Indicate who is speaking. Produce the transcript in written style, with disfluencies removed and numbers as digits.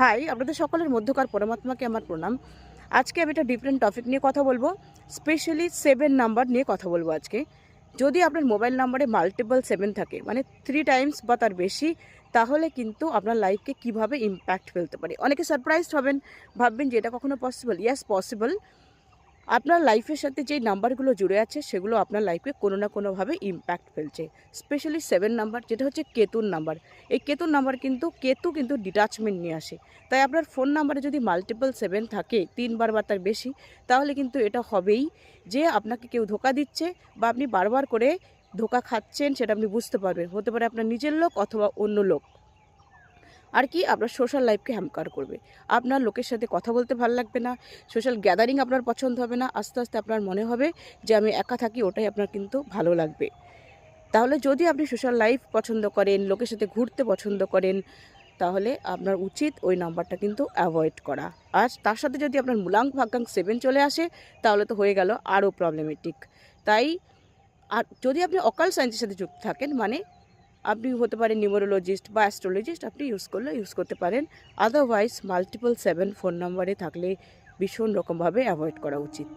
Speaker 1: High, আপনাদের সকলের মধ্যকার পরমাত্মাকে আমার প্রণাম। আজকে আমি একটা ডিফারেন্ট টপিক নিয়ে কথা বলবো, স্পেশালি 7 নাম্বার নিয়ে কথা বলবো আজকে। যদি আপনার মোবাইল নাম্বারে মাল্টিপল 7 থাকে, মানে 3 টাইমস বা তার বেশি, তাহলে কিন্তু আপনার লাইফকে কিভাবে ইম্প্যাক্ট ফেলতে পারে। অনেকে সারপ্রাইজড হবেন, ভাববেন যে এটা কখনো পসিবল। Yes, possible. আপনার লাইফের সাথে যেই নাম্বারগুলো জুড়ে আছে সেগুলো আপনার লাইফে কোনো না কোনোভাবে ইম্প্যাক্ট ফেলছে। স্পেশালি 7 নাম্বার, যেটা হচ্ছে কেতুর নাম্বার। এই কেতুর নাম্বার কেতু কিন্তু ডিটাচমেন্ট নিয়ে আসে। তাই আপনার ফোন নাম্বারে যদি মাল্টিপল 7 থাকে, 3বার বা তার বেশি, তাহলে কিন্তু এটা হবেই যে আপনাকে কেউ ধোকা দিচ্ছে বা আপনি বারবার করে ধোকা খাচ্ছেন, সেটা আপনি বুঝতে পারবেন। হতে পারে আপনার নিজের লোক অথবা অন্য লোক। আর কি আপনার সোশ্যাল লাইফকে হ্যাম্পার করবে। আপনার লোকের সাথে কথা বলতে ভালো লাগবে না, সোশ্যাল গ্যাদারিং আপনার পছন্দ হবে না। আস্তে আস্তে আপনার মনে হবে যে আমি একা থাকি, ওটাই আপনার কিন্তু ভালো লাগবে। তাহলে যদি আপনি সোশ্যাল লাইফ পছন্দ করেন, লোকের সাথে ঘুরতে পছন্দ করেন, তাহলে আপনার উচিত ওই নাম্বারটা কিন্তু অ্যাভয়েড করা। আর তার সাথে যদি আপনার মূলাঙ্ক ভাগ্যাঙ্ক 7 চলে আসে, তাহলে তো হয়ে গেল আরও প্রবলেমেটিক। তাই আর যদি আপনি অকাল সায়েন্সের সাথে যুক্ত থাকেন, মানে আপনি হতে পারেন নিউমেরোলজিস্ট বা অ্যাস্ট্রোলজিস্ট, আপনি ইউজ করতে পারেন। আদারওয়াইজ মাল্টিপল 7 ফোন নাম্বারে থাকলে ভীষণ রকমভাবে অ্যাভয়েড করা উচিত।